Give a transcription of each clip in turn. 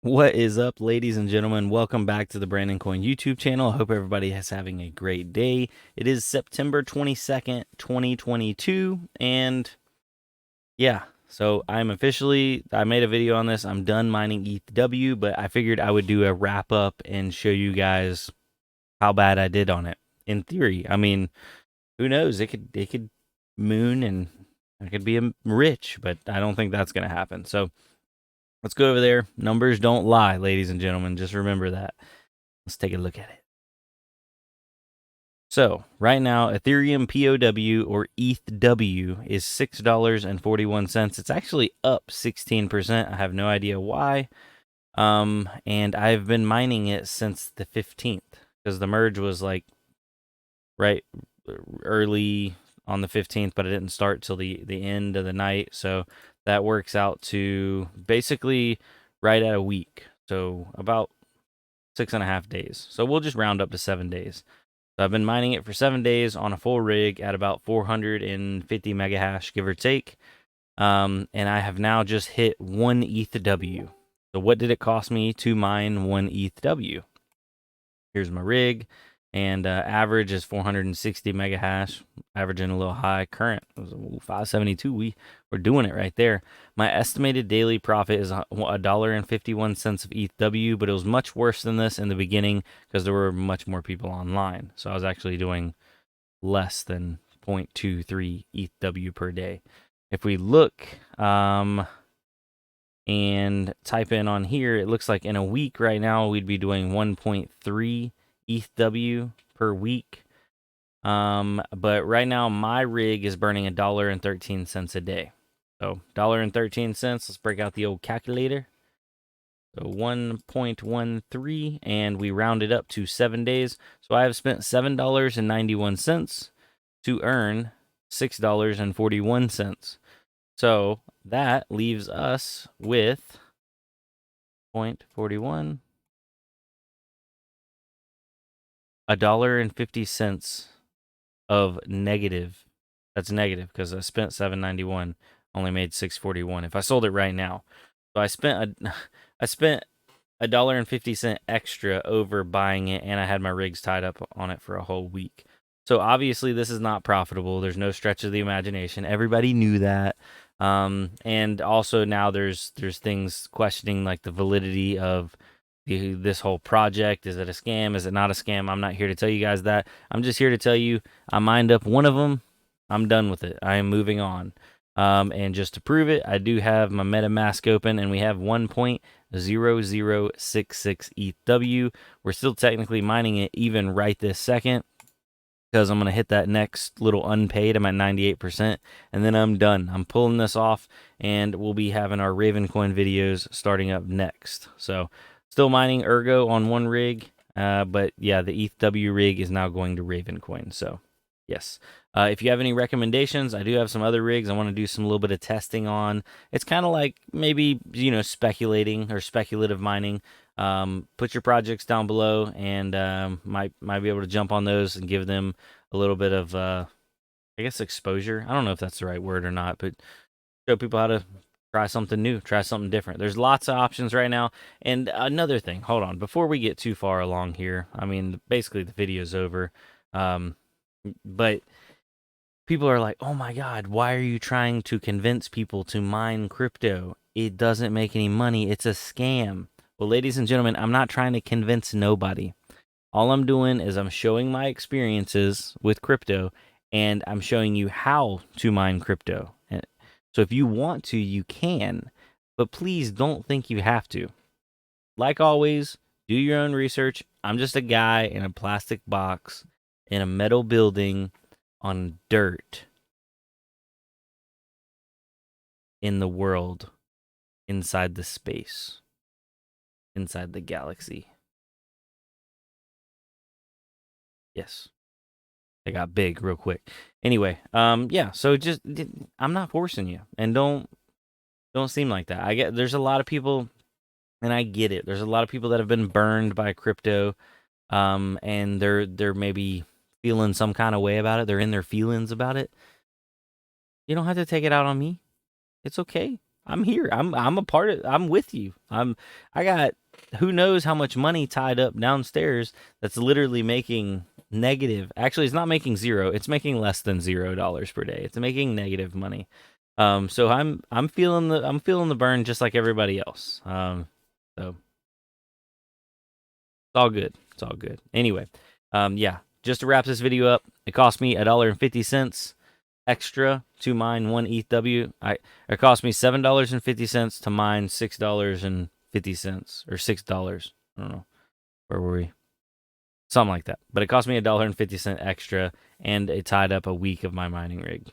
What is up, ladies and gentlemen? Welcome back to the Brandon Coin YouTube channel. I hope everybody is having a great day. It is September 22nd, 2022, and yeah, so I made a video on this. I'm done mining ETHW, but I figured I would do a wrap up and show you guys how bad I did on it. In theory, I mean, who knows? It could moon and I could be rich, but I don't think that's going to happen. So let's go over there. Numbers don't lie, ladies and gentlemen. Just remember that. Let's take a look at it. So, right now, Ethereum POW or ETHW is $6.41. It's actually up 16%. I have no idea why. And I've been mining it since the 15th because the merge was like right early on the 15th, but it didn't start till the end of the night. So that works out to basically right at a week. So about 6.5 days. So we'll just round up to 7 days. So I've been mining it for 7 days on a full rig at about 450 mega hash, give or take. And I have now just hit 1 ETHW. So what did it cost me to mine 1 ETHW? Here's my rig, and average is 460 mega hash, averaging a little high. Current was 572. We're doing it right there. My estimated daily profit is $1.51 of ETHW, but it was much worse than this in the beginning because there were much more people online. So I was actually doing less than 0.23 ETHW per day. If we look and type in on here, it looks like in a week right now we'd be doing 1.3 ETHW per week. But right now my rig is burning $1.13 a day. So $1.13. Let's break out the old calculator. So 1.13, and we round it up to 7 days. So I have spent $7.91 to earn $6.41. So that leaves us with 0.41, $1.50 of negative. That's negative because I spent $7.91, only made $6.41 if I sold it right now. So I spent $1.50 extra over buying it, and I had my rigs tied up on it for a whole week. So obviously this is not profitable. There's no stretch of the imagination. Everybody knew that. And also now there's things questioning like the validity of this whole project. Is it a scam? Is it not a scam? I'm not here to tell you guys that. I'm just here to tell you I mined up one of them. I'm done with it. I am moving on. And just to prove it, I do have my MetaMask open, and we have 1.0066 ETHW. We're still technically mining it even right this second because I'm going to hit that next little unpaid. I'm at 98%, and then I'm done. I'm pulling this off, and we'll be having our Ravencoin videos starting up next. So still mining Ergo on one rig, but yeah, the ETHW rig is now going to Ravencoin. So yes. If you have any recommendations, I do have some other rigs I want to do some little bit of testing on. It's kind of like maybe, speculating or speculative mining. Put your projects down below, and might be able to jump on those and give them a little bit of, I guess, exposure. I don't know if that's the right word or not, but show people how to try something new, try something different. There's lots of options right now. And another thing, hold on, before we get too far along here, I mean, basically the video's over, but people are like, oh my God, why are you trying to convince people to mine crypto? It doesn't make any money. It's a scam. Well, ladies and gentlemen, I'm not trying to convince nobody. All I'm doing is I'm showing my experiences with crypto, and I'm showing you how to mine crypto. So if you want to, you can, but please don't think you have to. Like always, do your own research. I'm just a guy in a plastic box in a metal building on dirt in the world, inside the space, inside the galaxy. Yes. They got big real quick. Anyway, yeah, so just I'm not forcing you, and don't seem like that. I get there's a lot of people, and I get it. There's a lot of people that have been burned by crypto, and they're maybe feeling some kind of way about it. They're in their feelings about it. You don't have to take it out on me. It's okay. I'm here. I'm a part of. I'm with you. I got who knows how much money tied up downstairs that's literally making negative. Actually, it's not making zero. It's making less than $0 per day. It's making negative money. So I'm feeling the burn just like everybody else. So it's all good. It's all good. Anyway, yeah. Just to wrap this video up, it cost me $1.50 extra to mine one ETHW. It cost me $7.50 to mine $6.50 or $6. I don't know. Where were we? Something like that. But it cost me $1.50 extra, and it tied up a week of my mining rig.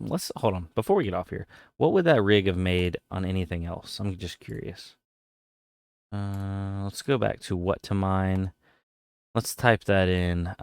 Let's hold on before we get off here. What would that rig have made on anything else? I'm just curious. Let's go back to what to mine. Let's type that in.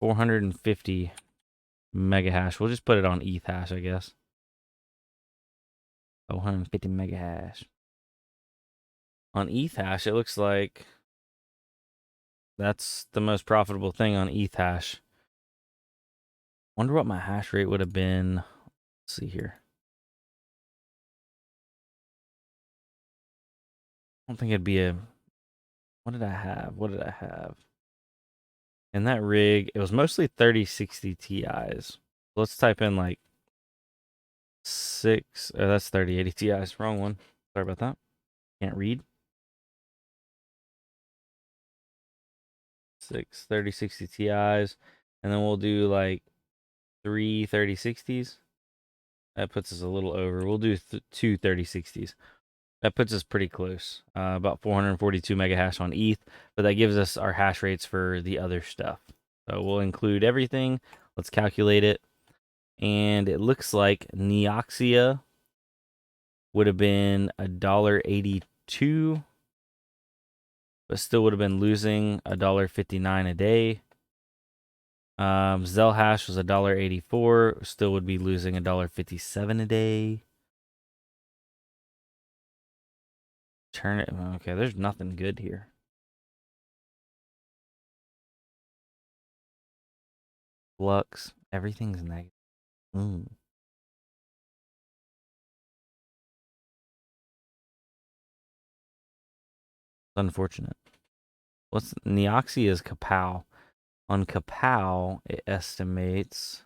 450 mega hash. We'll just put it on ETH hash, I guess. 450 mega hash. On ETH hash, it looks like that's the most profitable thing on ETH hash. Wonder what my hash rate would have been. Let's see here. I don't think it'd be a. What did I have? What did I have? In that rig, it was mostly 3060 Ti's. Let's type in like 6. Oh, that's 3080 Ti's. Wrong one. Sorry about that. Can't read. 6 3060 Ti's. And then we'll do like 3 3060s. That puts us a little over. We'll do 2 3060s. That puts us pretty close. About 442 mega hash on ETH. But that gives us our hash rates for the other stuff. So we'll include everything. Let's calculate it. And it looks like Neoxia would have been $1.82, but still would have been losing $1.59 a day. Zelhash was $1.84, still would be losing $1.57 a day. Turn it. Okay, there's nothing good here. Flux, everything's negative. Unfortunate. What's Neoxia is Kapow. On Kapow, it estimates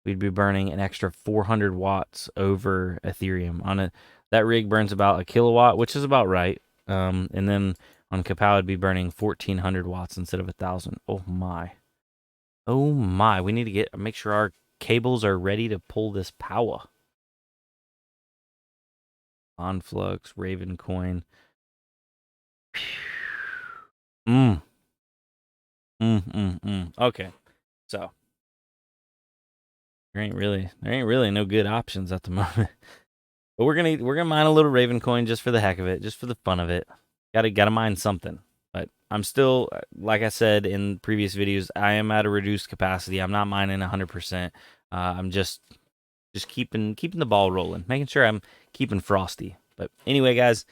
we'd be burning an extra 400 watts over Ethereum. On it, that rig burns about a kilowatt, which is about right. And then on Kapow, it'd be burning 1,400 watts instead of 1,000. Oh my! Oh my! We need to make sure our cables are ready to pull this power. Onflux, Raven Coin. Okay, so there ain't really no good options at the moment. But we're gonna mine a little Raven Coin just for the heck of it, just for the fun of it. Gotta mine something. But I'm still, like I said in previous videos, I am at a reduced capacity. I'm not mining 100%. I'm just keeping the ball rolling, making sure I'm keeping frosty. But anyway, guys,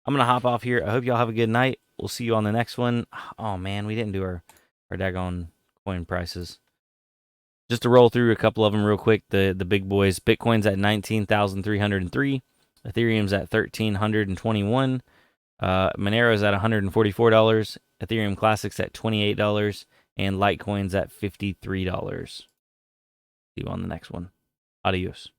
I'm gonna hop off here. I hope y'all have a good night. We'll see you on the next one. Oh man, we didn't do our daggone coin prices. Just to roll through a couple of them real quick, the big boys. Bitcoin's at 19,303. Ethereum's at 1,321. Monero's at $144. Ethereum Classic's at $28. And Litecoin's at $53. See you on the next one. Adios.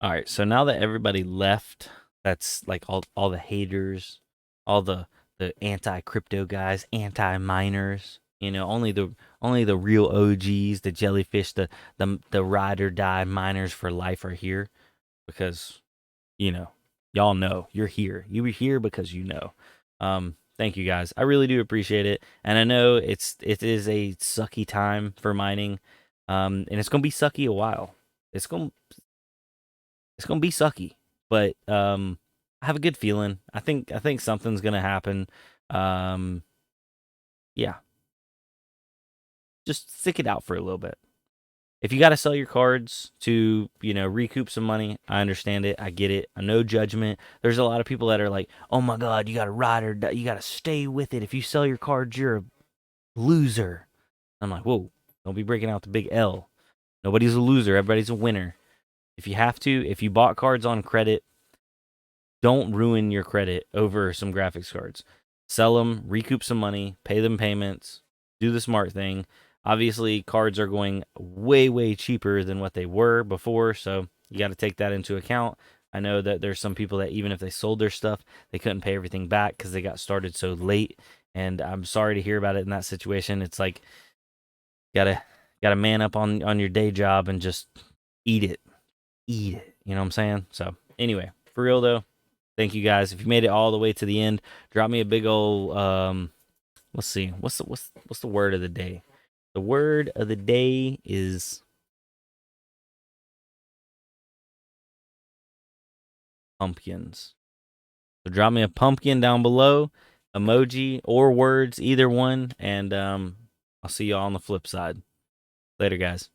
All right, so now that everybody left, that's like all the haters, all the anti-crypto guys, anti-miners, only the real OGs, the jellyfish, the ride or die miners for life are here because y'all know you're here. You were here because you know. thank you guys. I really do appreciate it. And I know it is a sucky time for mining. And it's gonna be sucky a while. It's gonna it's gonna be sucky. But I have a good feeling. I think something's gonna happen. Um yeah. Just stick it out for a little bit. If you got to sell your cards to, recoup some money, I understand it. I get it. No judgment. There's a lot of people that are like, oh my God, you got to ride or die. You got to stay with it. If you sell your cards, you're a loser. I'm like, whoa, don't be breaking out the big L. Nobody's a loser. Everybody's a winner. If you have to, if you bought cards on credit, don't ruin your credit over some graphics cards. Sell them, recoup some money, pay them payments, do the smart thing. Obviously, cards are going way, way cheaper than what they were before, so you got to take that into account. I know that there's some people that even if they sold their stuff, they couldn't pay everything back because they got started so late. And I'm sorry to hear about it in that situation. It's like gotta man up on your day job and just eat it. Eat it. You know what I'm saying? So anyway, for real though, thank you guys. If you made it all the way to the end, drop me a big old let's see. What's the word of the day? The word of the day is pumpkins. So drop me a pumpkin down below, emoji or words, either one, and I'll see y'all on the flip side. Later, guys.